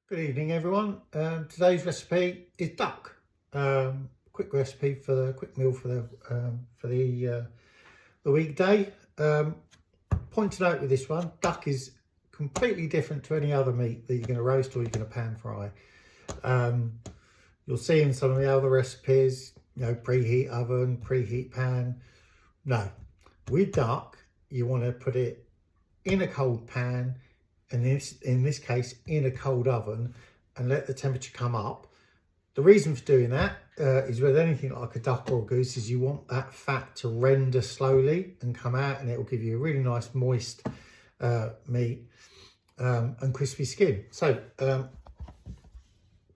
Good evening, everyone. Today's recipe is duck. Quick recipe for the quick meal for the weekday. Point to note with this one, duck is completely different to any other meat that you're going to roast or you're going to pan fry. You'll see in some of the other recipes, preheat oven, preheat pan. No, with duck, you want to put it in a cold pan, and in this case in a cold oven, and let the temperature come up. The reason for doing that is with anything like a duck or a goose is you want that fat to render slowly and come out, and it will give you a really nice moist meat and crispy skin. So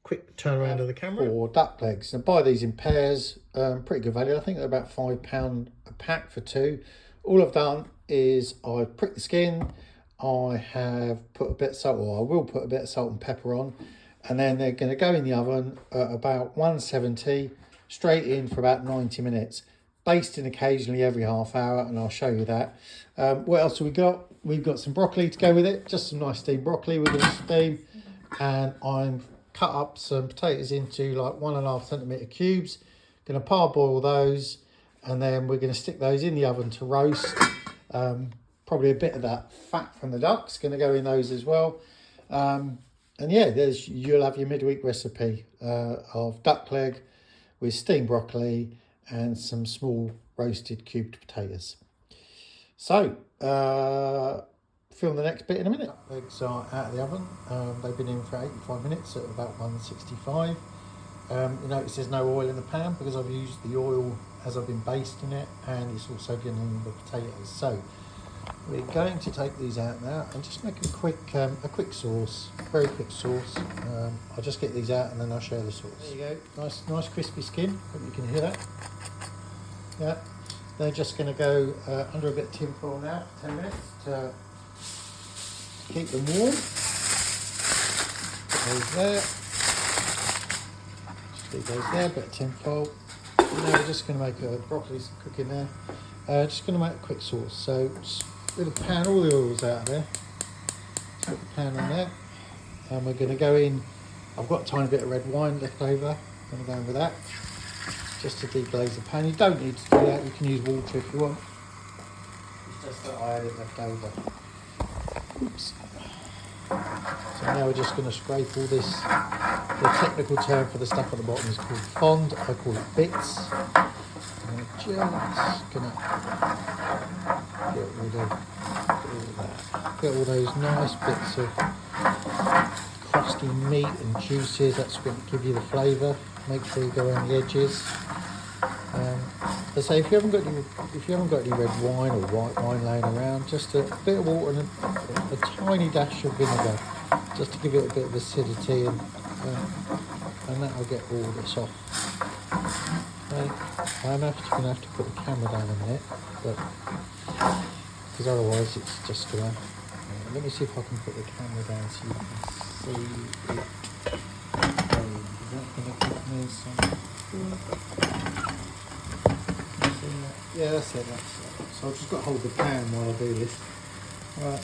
quick turn around of the camera. For duck legs, and buy these in pairs, pretty good value. I think they're about £5 a pack for two. All I've done is I've pricked the skin, I have put a bit of salt, or I will put a bit of salt and pepper on, and then they're going to go in the oven at about 170, straight in for about 90 minutes, basting occasionally every half hour, and I'll show you that. What else have we got? We've got some broccoli to go with it, just some nice steamed broccoli we're going to steam, and I'm cut up some potatoes into like 1.5 centimetre cubes. Going to parboil those, and then we're going to stick those in the oven to roast. Probably a bit of that fat from the duck's going to go in those as well. And yeah, you'll have your midweek recipe of duck leg with steamed broccoli and some small roasted cubed potatoes. So film the next bit in a minute. Legs are out of the oven. They've been in for 85 minutes at about 165. You notice there's no oil in the pan because I've used the oil as I've been basting it, and it's also getting in the potatoes. So we're going to take these out now and just make a quick sauce, very quick sauce. I'll just get these out and then I'll share the sauce. There you go, nice crispy skin. Hope you can hear that. Yeah, they're just going to go under a bit of tin foil now for 10 minutes to keep them warm. Put those there. Just leave those there, bit of tin foil. Now we're just going to make a broccoli's cooking there. Just going to make a quick sauce. So just with a pan, all the oil's out of there. Just put the pan on there, and we're going to go in. I've got a tiny bit of red wine left over. I'm going to go in with that just to deglaze the pan. You don't need to do that. You can use water if you want. It's just that I had it left over. Oops. So now we're just going to scrape all this. The technical term for the stuff at the bottom is called fond. I call it bits. I'm just going to get all those nice bits of crusty meat and juices. That's going to give you the flavour. Make sure you go around the edges. As I say, if you haven't got any red wine or white wine laying around, just a bit of water and a tiny dash of vinegar, just to give it a bit of acidity, and that'll get all this off. I'm going to have to put the camera down a minute, but because otherwise it's just going to... let me see if I can put the camera down so you can see it. Is that going to give me some... Yeah, that's it. So I've just got to hold the pan while I do this. Right,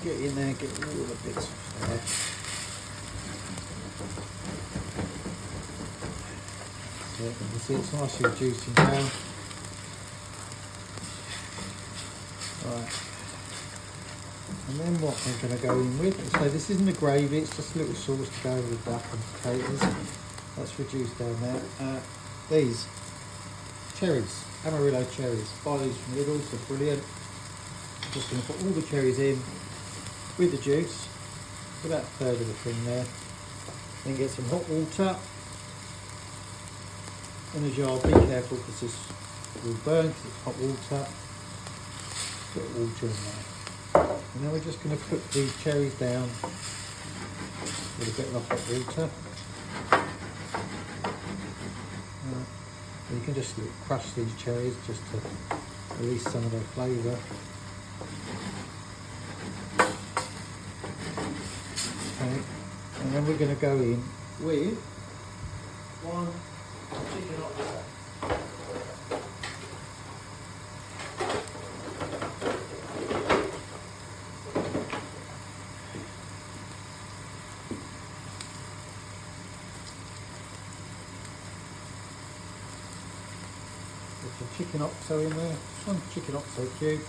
get in there, get all the bits off there. So you can see it's nicely reducing down. Right. And then what I'm going to go in with, so this isn't a gravy, it's just a little sauce to go over the duck and potatoes. That's reduced down there. These cherries, Amarillo cherries. Buy these from Lidl, they're brilliant. I'm just going to put all the cherries in with the juice, about a third of the thing there. Then get some hot water in a jar. Be careful because this will burn because it's hot water. Put water in there. And then we're just going to cook these cherries down with a bit of hot water. You can just crush these cherries just to release some of their flavour. Okay. And then we're going to go in with one chicken hot. chicken oxo in there, just one chicken oxo cube,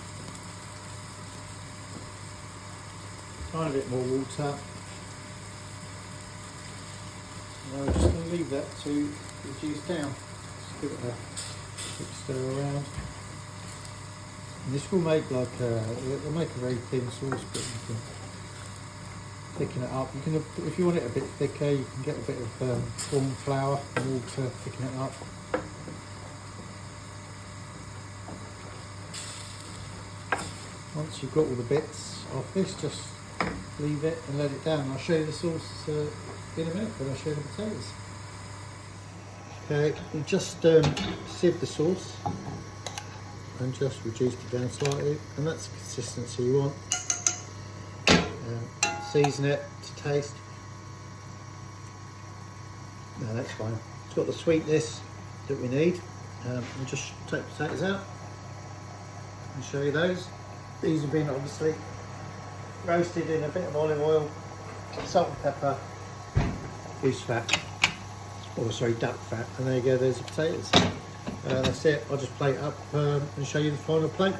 tiny bit more water. And I'm just going to leave that to reduce down. Just give it a quick stir around. And this will make like it'll make a very thin sauce, but you can thicken it up. You can, if you want it a bit thicker, you can get a bit of corn flour and water, thicken it up. Once you've got all the bits off this, just leave it and let it down. I'll show you the sauce in a minute when I show you the potatoes. Okay, you just sieve the sauce and just reduce it down slightly, and that's the consistency you want. Season it to taste. No, that's fine. It's got the sweetness that we need. We'll just take the potatoes out and show you those. These have been obviously roasted in a bit of olive oil, salt and pepper, goose fat, or sorry, duck fat, and there you go, there's the potatoes. That's it. I'll just plate up and show you the final plate.